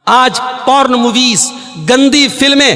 آج پورن موویز، گندی فلمیں،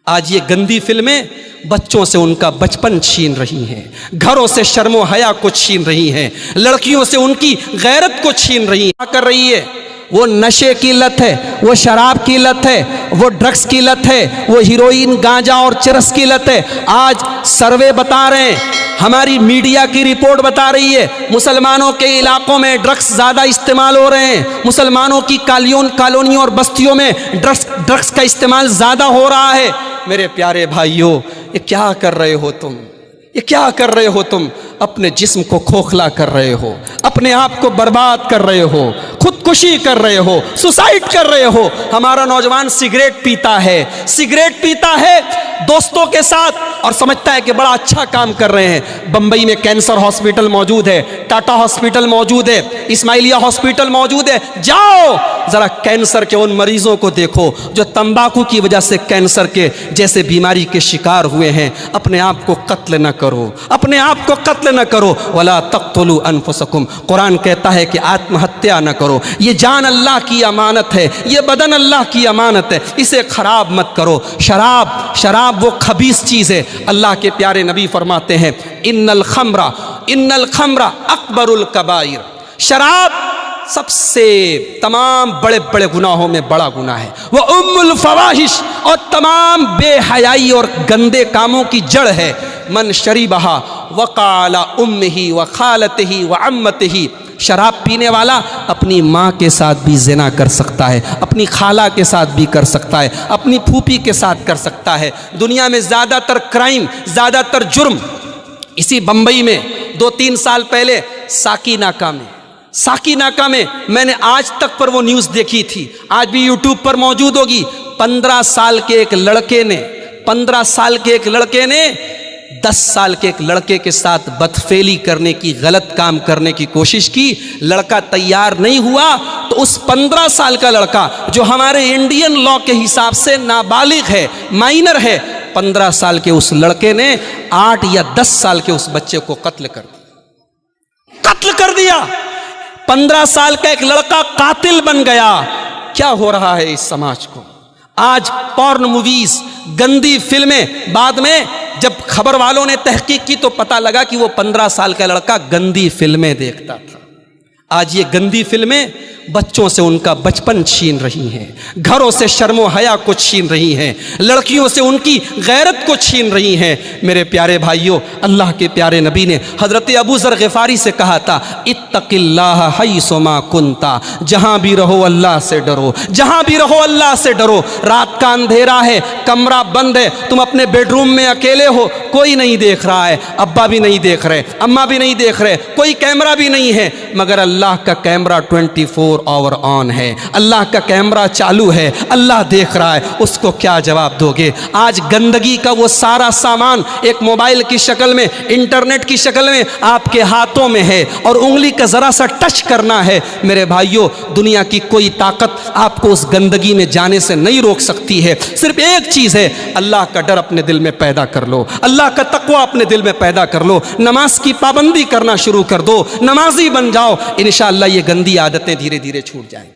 آج یہ گندی فلمیں بچوں سے ان کا بچپن چھین رہی ہیں، گھروں سے شرم و حیا کو چھین رہی ہیں، لڑکیوں سے ان کی غیرت کو چھین رہی ہیں۔ کیا کر رہی ہے؟ وہ نشے کی لت ہے، وہ شراب کی لت ہے، وہ ڈرگس کی لت ہے، وہ ہیروئن، گانجا اور چرس کی لت ہے۔ آج سروے بتا رہے ہیں، ہماری میڈیا کی رپورٹ بتا رہی ہے، مسلمانوں کے علاقوں میں ڈرگس زیادہ استعمال ہو رہے ہیں، مسلمانوں کی کالونیوں اور بستیوں میں ڈرگس کا استعمال زیادہ ہو رہا ہے۔ میرے پیارے بھائیوں، یہ کیا کر رہے ہو تم؟ یہ کیا کر رہے ہو تم؟ اپنے جسم کو کھوکھلا کر رہے ہو، اپنے آپ کو برباد کر رہے ہو، خودکشی کر رہے ہو، سوسائڈ کر رہے ہو۔ ہمارا نوجوان سگریٹ پیتا ہے دوستوں کے ساتھ اور سمجھتا ہے کہ بڑا اچھا کام کر رہے ہیں۔ بمبئی میں کینسر ہاسپٹل موجود ہے، ٹاٹا ہاسپٹل موجود ہے، اسماعیلیہ ہاسپٹل موجود ہے۔ جاؤ ذرا کینسر کے ان مریضوں کو دیکھو جو تمباکو کی وجہ سے کینسر کے جیسے بیماری کے شکار ہوئے ہیں۔ اپنے آپ کو قتل نہ کرو، اپنے آپ کو قتل نہ کرو۔ وَلَا تَقْتُلُوا أَنفُسَكُمْ، قرآن کہتا ہے کہ آتم ہتیا نہ کرو۔ یہ جان اللہ کی امانت ہے، یہ بدن اللہ کی امانت ہے، اسے خراب مت کرو۔ شراب وہ خبیث چیز ہے۔ اللہ کے پیارے نبی فرماتے ہیں ان الخمر اکبر الکبائر، شراب سب سے تمام بڑے بڑے گناہوں میں بڑا گناہ ہے۔ وہ ام الفواحش، اور تمام بے حیائی اور گندے کاموں کی جڑ ہے۔ من شربہا وقع علی امہ وخالتہ وعمتہ، شراب پینے والا اپنی ماں کے ساتھ بھی زنا کر سکتا ہے، اپنی خالہ کے ساتھ بھی کر سکتا ہے، اپنی پھوپھی کے ساتھ کر سکتا ہے۔ دنیا میں زیادہ تر کرائم، زیادہ تر جرم اسی بمبئی میں 2-3 سال پہلے ساکی ناکہ میں میں نے آج تک پر وہ نیوز دیکھی تھی، آج بھی یوٹیوب پر موجود ہوگی۔ 15 سال کے ایک لڑکے نے 10 سال کے ایک لڑکے کے ساتھ بدفعلی کرنے کی، غلط کام کرنے کی کوشش کی۔ لڑکا تیار نہیں ہوا تو اس 15 سال کا لڑکا جو ہمارے انڈین لاء کے حساب سے نابالغ ہے، مائنر ہے، 15 سال کے اس لڑکے نے 8 یا 10 سال کے اس بچے کو قتل کر دیا۔ 15 سال کا ایک لڑکا قاتل بن گیا۔ کیا ہو رہا ہے اس سماج کو؟ آج پورن موویز، گندی فلمیں، بعد میں جب خبر والوں نے تحقیق کی تو پتہ لگا کہ وہ 15 سال کا لڑکا گندی فلمیں دیکھتا تھا۔ آج یہ گندی فلمیں بچوں سے ان کا بچپن چھین رہی ہیں، گھروں سے شرم و حیا کو چھین رہی ہیں، لڑکیوں سے ان کی غیرت کو چھین رہی ہیں۔ میرے پیارے بھائیوں، اللہ کے پیارے نبی نے حضرت ابو ذر غفاری سے کہا تھا اتق اللہ حیث ما کنت، جہاں بھی رہو اللہ سے ڈرو، جہاں بھی رہو اللہ سے ڈرو۔ رات کا اندھیرا ہے، کمرہ بند ہے، تم اپنے بیڈ روم میں اکیلے ہو، کوئی نہیں دیکھ رہا ہے، ابا بھی نہیں دیکھ رہے، اماں بھی نہیں دیکھ رہے، کوئی کیمرہ بھی نہیں ہے، مگر اللہ کا کیمرہ 24 آور آن ہے، اللہ کا کیمرہ چالو ہے، اللہ دیکھ رہا ہے۔ اس کو کیا جواب دو گے؟ آج گندگی کا وہ سارا سامان ایک موبائل کی شکل میں، انٹرنیٹ کی شکل میں آپ کے ہاتھوں میں ہے، اور انگلی کا ذرا سا ٹچ کرنا ہے۔ میرے بھائیوں، دنیا کی کوئی طاقت آپ کو اس گندگی میں جانے سے نہیں روک سکتی ہے۔ صرف ایک چیز ہے، اللہ کا ڈر اپنے دل میں پیدا کر لو، اللہ کا تقوی اپنے دل میں پیدا کر لو، نماز کی پابندی کرنا شروع کر دو، نمازی بن جاؤ، انشاءاللہ یہ گندی عادتیں دھیرے دھیرے چھوٹ جائیں۔